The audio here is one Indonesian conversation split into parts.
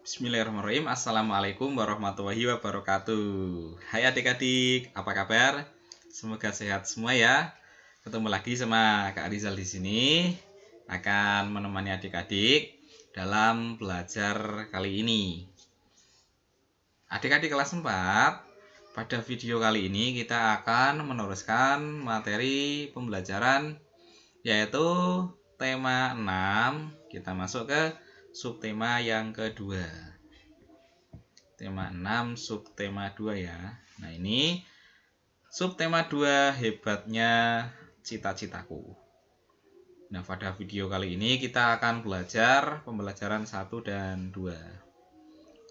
Bismillahirrahmanirrahim. Assalamualaikum warahmatullahi wabarakatuh. Hai adik-adik, apa kabar? Semoga sehat semua ya. Ketemu lagi sama Kak Rizal di sini. Akan menemani adik-adik dalam belajar kali ini. Adik-adik kelas 4, pada video kali ini kita akan meneruskan materi pembelajaran yaitu tema 6. Kita masuk ke subtema yang kedua. Tema 6 subtema 2 ya. Nah, ini subtema 2 hebatnya cita-citaku. Nah, pada video kali ini kita akan belajar pembelajaran 1 dan 2.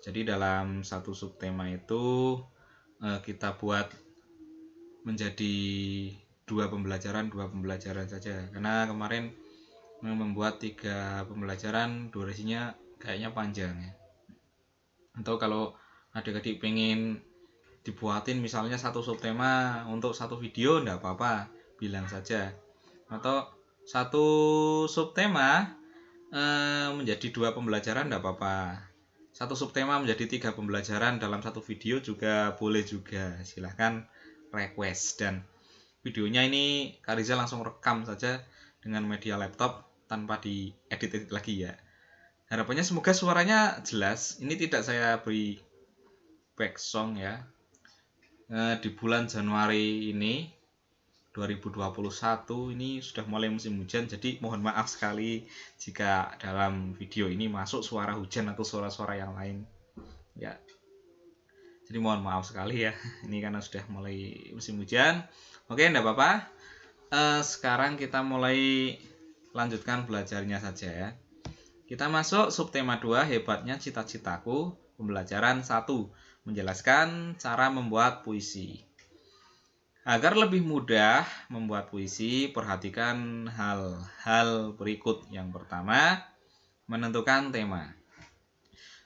Jadi dalam satu subtema itu kita buat menjadi dua pembelajaran saja. Karena kemarin membuat 3 pembelajaran durasinya kayaknya panjang ya. Atau kalau adik-adik pengen dibuatin misalnya satu subtema untuk satu video, enggak apa-apa, bilang saja. Atau satu subtema menjadi 2 pembelajaran enggak apa-apa. Satu subtema menjadi 3 pembelajaran dalam satu video juga boleh juga. Silahkan request. Dan videonya ini Kak Riza langsung rekam saja dengan media laptop tanpa diedit lagi ya. Harapannya semoga suaranya jelas. Ini tidak saya beri back song ya. Di bulan Januari ini 2021 ini sudah mulai musim hujan, jadi mohon maaf sekali jika dalam video ini masuk suara hujan atau suara-suara yang lain ya. Jadi mohon maaf sekali ya, ini karena sudah mulai musim hujan. Oke, enggak apa-apa. Sekarang kita mulai lanjutkan belajarnya saja ya. Kita masuk subtema 2 hebatnya cita-citaku, pembelajaran 1, menjelaskan cara membuat puisi. Agar lebih mudah membuat puisi, perhatikan hal-hal berikut. Yang pertama, menentukan tema.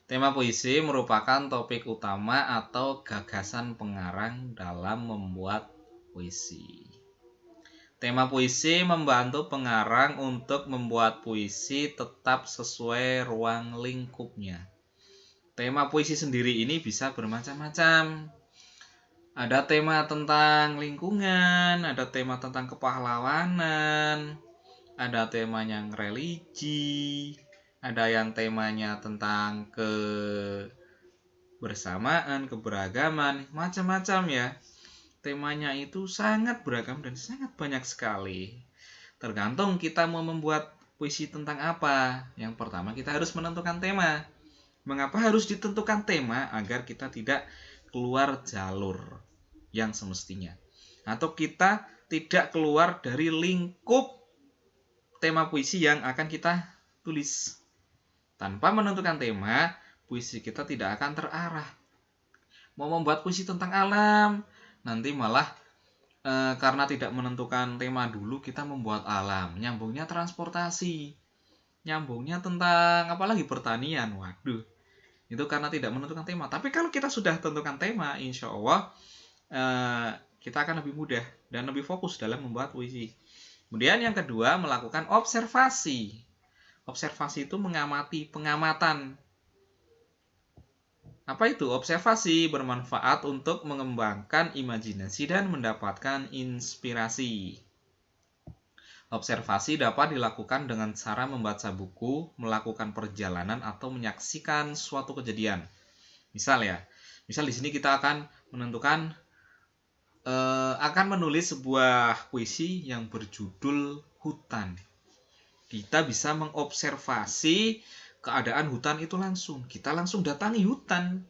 Tema puisi merupakan topik utama atau gagasan pengarang dalam membuat puisi. Tema puisi membantu pengarang untuk membuat puisi tetap sesuai ruang lingkupnya. Tema puisi sendiri ini bisa bermacam-macam. Ada tema tentang lingkungan, ada tema tentang kepahlawanan, ada tema yang religi, ada yang temanya tentang kebersamaan, keberagaman, macam-macam ya. Temanya itu sangat beragam dan sangat banyak sekali. Tergantung kita mau membuat puisi tentang apa. Yang pertama kita harus menentukan tema. Mengapa harus ditentukan tema? Agar kita tidak keluar jalur yang semestinya. Atau kita tidak keluar dari lingkup tema puisi yang akan kita tulis. Tanpa menentukan tema, puisi kita tidak akan terarah. Mau membuat puisi tentang alam, nanti malah karena tidak menentukan tema dulu kita membuat alam, nyambungnya transportasi, nyambungnya tentang apalagi pertanian. Waduh, itu karena tidak menentukan tema. Tapi kalau kita sudah tentukan tema, insya Allah kita akan lebih mudah dan lebih fokus dalam membuat puisi. Kemudian yang kedua, melakukan observasi. Observasi itu mengamati, pengamatan. Apa itu? Observasi bermanfaat untuk mengembangkan imajinasi dan mendapatkan inspirasi. Observasi dapat dilakukan dengan cara membaca buku, melakukan perjalanan, atau menyaksikan suatu kejadian. Misal di sini kita akan menentukan akan menulis sebuah puisi yang berjudul Hutan. Kita bisa mengobservasi keadaan hutan itu langsung. Kita langsung datangi hutan.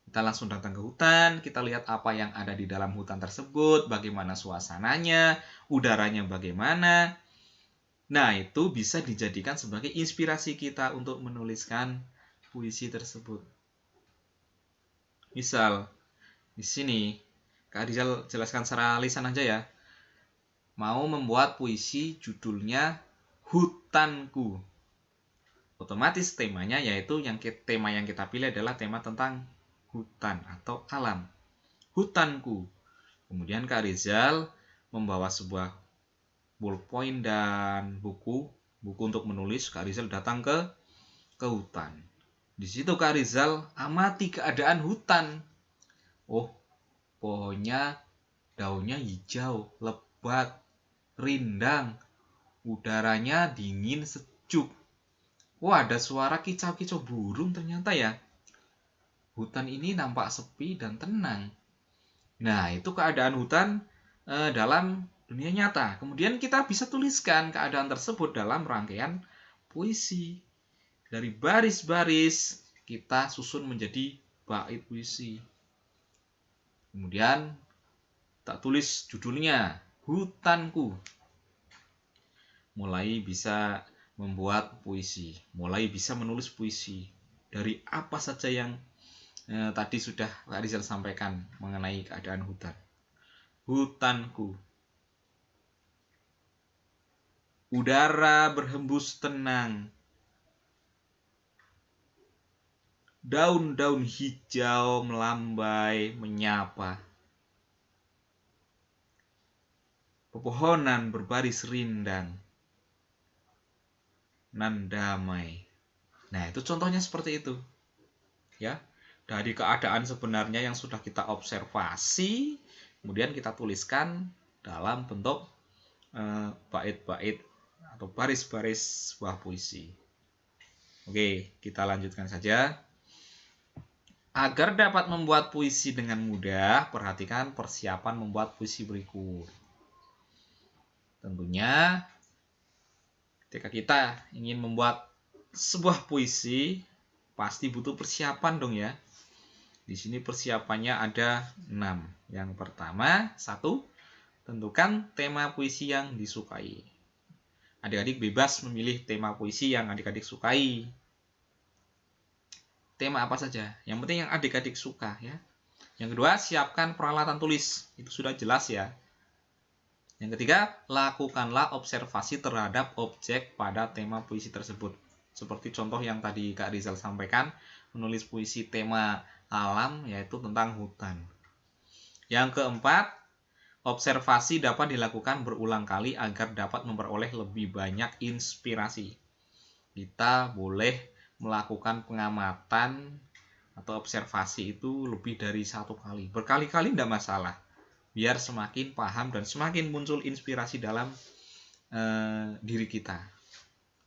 Kita langsung datang ke hutan, kita lihat apa yang ada di dalam hutan tersebut, bagaimana suasananya, udaranya bagaimana. Nah, itu bisa dijadikan sebagai inspirasi kita untuk menuliskan puisi tersebut. Misal, di sini, Kak Rizal jelaskan secara lisan aja ya. Mau membuat puisi judulnya Hutanku. Otomatis temanya yaitu tema yang kita pilih adalah tema tentang hutan atau alam. Hutanku. Kemudian Kak Rizal membawa sebuah ballpoint dan buku untuk menulis. Kak Rizal datang ke hutan. Di situ Kak Rizal amati keadaan hutan. Oh, pohonnya daunnya hijau, lebat, rindang, udaranya dingin sejuk. Wah, ada suara kicau-kicau burung ternyata ya. Hutan ini nampak sepi dan tenang. Nah, itu keadaan hutan dalam dunia nyata. Kemudian kita bisa tuliskan keadaan tersebut dalam rangkaian puisi. Dari baris-baris kita susun menjadi bait puisi. Kemudian tak tulis judulnya, Hutanku. Mulai bisa membuat puisi, mulai bisa menulis puisi. Dari apa saja yang tadi sudah Kak Rizal sampaikan mengenai keadaan hutan. Hutanku. Udara berhembus tenang. Daun-daun hijau melambai menyapa. Pepohonan berbaris rindang. Nan damai. Nah, itu contohnya seperti itu. Ya. Dari keadaan sebenarnya yang sudah kita observasi, kemudian kita tuliskan dalam bentuk bait-bait atau baris-baris sebuah puisi. Oke, kita lanjutkan saja. Agar dapat membuat puisi dengan mudah, perhatikan persiapan membuat puisi berikut. Tentunya, ketika kita ingin membuat sebuah puisi, pasti butuh persiapan dong ya. Di sini persiapannya ada 6. Yang pertama, 1. Tentukan tema puisi yang disukai. Adik-adik bebas memilih tema puisi yang adik-adik sukai. Tema apa saja, yang penting yang adik-adik suka ya. Yang kedua, siapkan peralatan tulis. Itu sudah jelas ya. Yang ketiga, lakukanlah observasi terhadap objek pada tema puisi tersebut. Seperti contoh yang tadi Kak Rizal sampaikan, menulis puisi tema alam, yaitu tentang hutan. Yang keempat, observasi dapat dilakukan berulang kali agar dapat memperoleh lebih banyak inspirasi. Kita boleh melakukan pengamatan atau observasi itu lebih dari 1 kali. Berkali-kali tidak masalah. Biar semakin paham dan semakin muncul inspirasi dalam diri kita.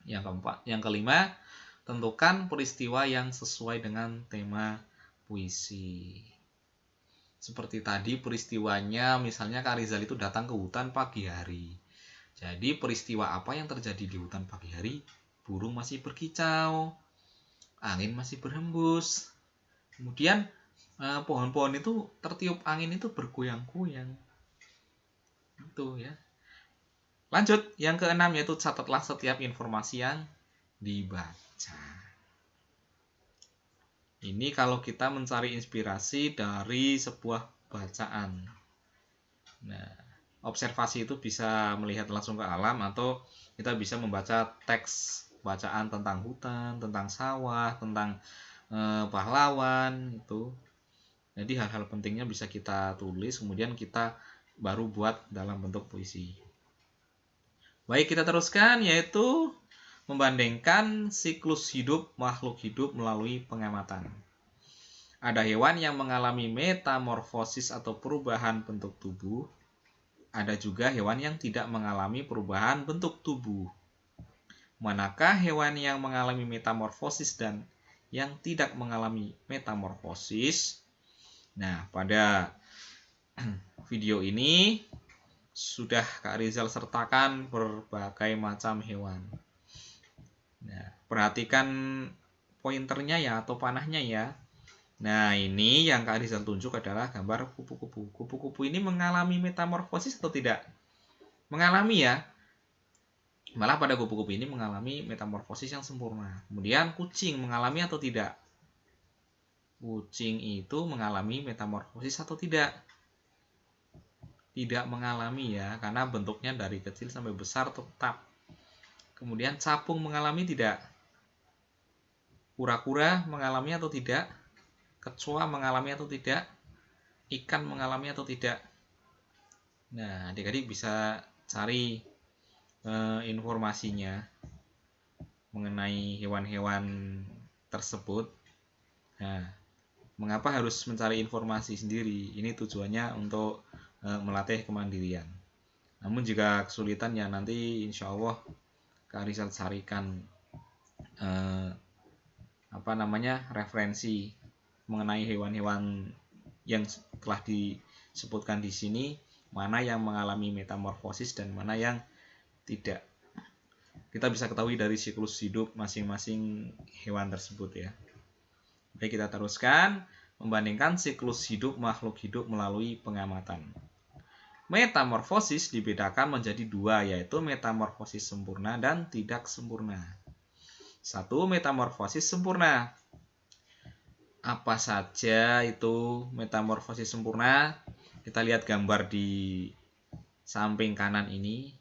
Yang keempat, yang kelima, tentukan peristiwa yang sesuai dengan tema puisi. Seperti tadi peristiwanya, misalnya Kak Rizal itu datang ke hutan pagi hari. Jadi peristiwa apa yang terjadi di hutan pagi hari? Burung masih berkicau, angin masih berhembus. Kemudian pohon-pohon itu tertiup angin itu bergoyang-goyang. Itu ya. Lanjut, yang keenam yaitu catatlah setiap informasi yang dibaca. Ini kalau kita mencari inspirasi dari sebuah bacaan. Nah, observasi itu bisa melihat langsung ke alam atau kita bisa membaca teks bacaan tentang hutan, tentang sawah, tentang pahlawan itu. Jadi hal-hal pentingnya bisa kita tulis, kemudian kita baru buat dalam bentuk puisi. Baik, kita teruskan yaitu membandingkan siklus hidup makhluk hidup melalui pengamatan. Ada hewan yang mengalami metamorfosis atau perubahan bentuk tubuh. Ada juga hewan yang tidak mengalami perubahan bentuk tubuh. Manakah hewan yang mengalami metamorfosis dan yang tidak mengalami metamorfosis? Nah, pada video ini sudah Kak Rizal sertakan berbagai macam hewan. Nah, perhatikan pointernya ya atau panahnya ya. Nah, ini yang Kak Rizal tunjuk adalah gambar kupu-kupu. Kupu-kupu ini mengalami metamorfosis atau tidak? Mengalami ya. Malah pada kupu-kupu ini mengalami metamorfosis yang sempurna. Kemudian kucing mengalami atau tidak? Kucing itu mengalami metamorfosis atau tidak? Tidak mengalami ya, karena bentuknya dari kecil sampai besar tetap. Kemudian capung mengalami tidak? Kura-kura mengalami atau tidak? Kecoa mengalami atau tidak? Ikan mengalami atau tidak? Nah, adik-adik bisa cari informasinya mengenai hewan-hewan tersebut Nah, mengapa harus mencari informasi sendiri? Ini tujuannya untuk melatih kemandirian. Namun jika kesulitan ya nanti insya Allah Kak Rizal carikan referensi mengenai hewan-hewan yang telah disebutkan di sini, mana yang mengalami metamorfosis dan mana yang tidak. Kita bisa ketahui dari siklus hidup masing-masing hewan tersebut ya. Baik, kita teruskan membandingkan siklus hidup makhluk hidup melalui pengamatan. Metamorfosis dibedakan menjadi dua, yaitu metamorfosis sempurna dan tidak sempurna. 1. Metamorfosis sempurna. Apa saja itu metamorfosis sempurna? Kita lihat gambar di samping kanan ini.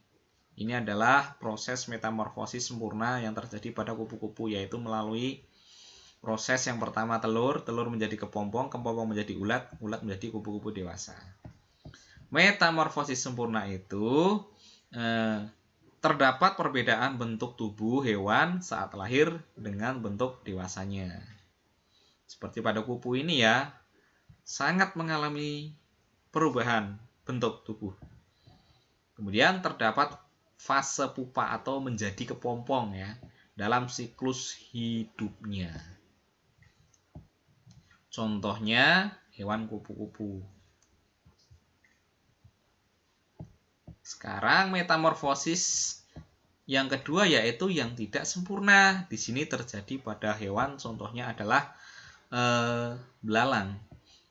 Ini adalah proses metamorfosis sempurna yang terjadi pada kupu-kupu, yaitu melalui proses yang pertama telur menjadi kepompong menjadi ulat menjadi kupu-kupu dewasa. Metamorfosis sempurna itu terdapat perbedaan bentuk tubuh hewan saat lahir dengan bentuk dewasanya. Seperti pada kupu ini ya, sangat mengalami perubahan bentuk tubuh. Kemudian terdapat fase pupa atau menjadi kepompong ya dalam siklus hidupnya. Contohnya hewan kupu-kupu. Sekarang metamorfosis yang kedua yaitu yang tidak sempurna. Di sini terjadi pada hewan, contohnya adalah belalang.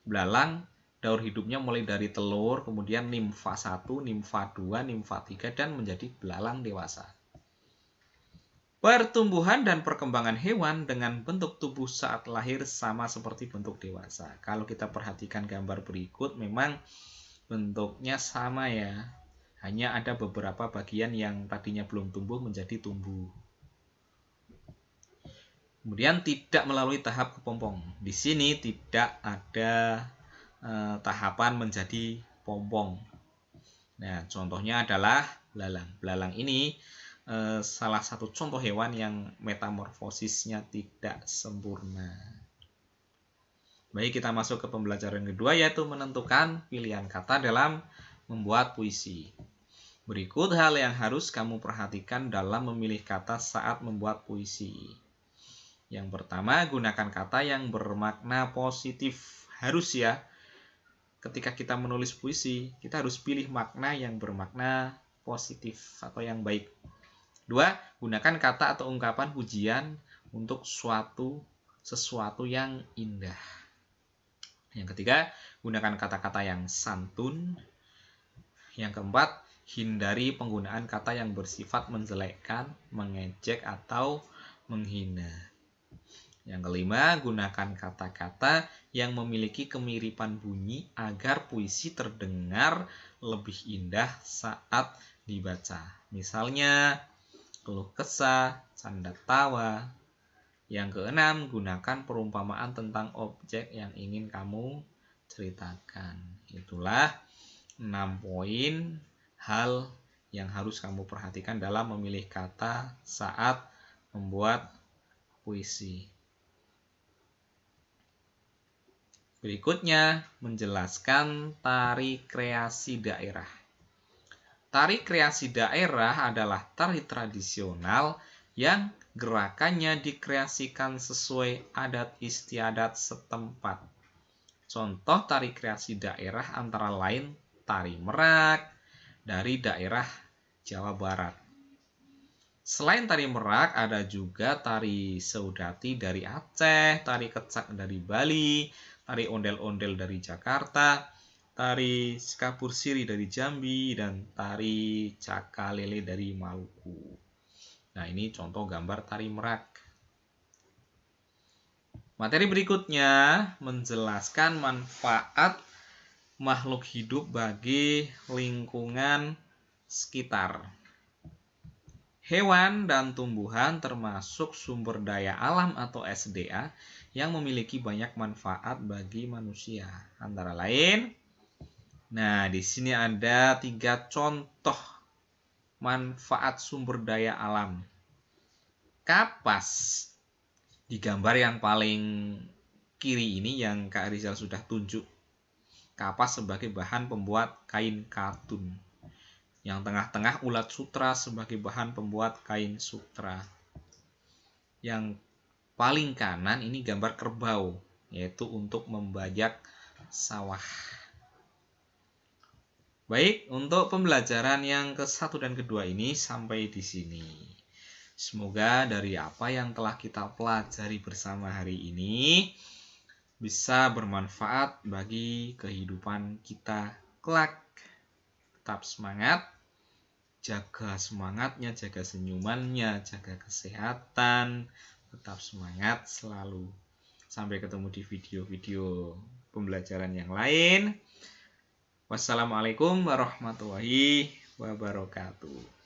Belalang daur hidupnya mulai dari telur, kemudian nimfa 1, nimfa 2, nimfa 3 dan menjadi belalang dewasa. Pertumbuhan dan perkembangan hewan dengan bentuk tubuh saat lahir sama seperti bentuk dewasa. Kalau kita perhatikan gambar berikut, memang bentuknya sama ya. Hanya ada beberapa bagian yang tadinya belum tumbuh menjadi tumbuh. Kemudian tidak melalui tahap kepompong. Di sini tidak ada tahapan menjadi pompong. Nah, contohnya adalah belalang. Belalang ini salah satu contoh hewan yang metamorfosisnya tidak sempurna. Baik, kita masuk ke pembelajaran kedua, yaitu menentukan pilihan kata dalam membuat puisi. Berikut hal yang harus kamu perhatikan dalam memilih kata saat membuat puisi. Yang pertama, gunakan kata yang bermakna positif. Harus ya, ketika kita menulis puisi, kita harus pilih makna yang bermakna positif atau yang baik. 2. Gunakan kata atau ungkapan pujian untuk sesuatu yang indah. Yang ketiga, gunakan kata-kata yang santun. Yang keempat, hindari penggunaan kata yang bersifat menjelekkan, mengejek, atau menghina. Yang kelima, gunakan kata-kata yang memiliki kemiripan bunyi agar puisi terdengar lebih indah saat dibaca. Misalnya, keluh kesah, canda tawa. Yang keenam, gunakan perumpamaan tentang objek yang ingin kamu ceritakan. Itulah 6 poin hal yang harus kamu perhatikan dalam memilih kata saat membuat puisi. Berikutnya, menjelaskan tari kreasi daerah. Tari kreasi daerah adalah tari tradisional yang gerakannya dikreasikan sesuai adat istiadat setempat. Contoh tari kreasi daerah antara lain tari merak dari daerah Jawa Barat. Selain tari merak, ada juga tari saudati dari Aceh, tari kecak dari Bali, tari ondel-ondel dari Jakarta, tari skapursiri dari Jambi, dan tari cakalele dari Maluku. Nah, ini contoh gambar tari merak. Materi berikutnya menjelaskan manfaat makhluk hidup bagi lingkungan sekitar. Hewan dan tumbuhan termasuk sumber daya alam atau SDA yang memiliki banyak manfaat bagi manusia. Antara lain, nah di sini ada 3 contoh manfaat sumber daya alam. Kapas di gambar yang paling kiri ini yang Kak Rizal sudah tunjuk kapas sebagai bahan pembuat kain katun. Yang tengah-tengah ulat sutra sebagai bahan pembuat kain sutra. Yang paling kanan ini gambar kerbau, yaitu untuk membajak sawah. Baik, untuk pembelajaran yang ke-1 dan ke-2 ini sampai di sini. Semoga dari apa yang telah kita pelajari bersama hari ini bisa bermanfaat bagi kehidupan kita kelak. Tetap semangat, jaga semangatnya, jaga senyumannya, jaga kesehatan, tetap semangat selalu. Sampai ketemu di video-video pembelajaran yang lain. Wassalamualaikum warahmatullahi wabarakatuh.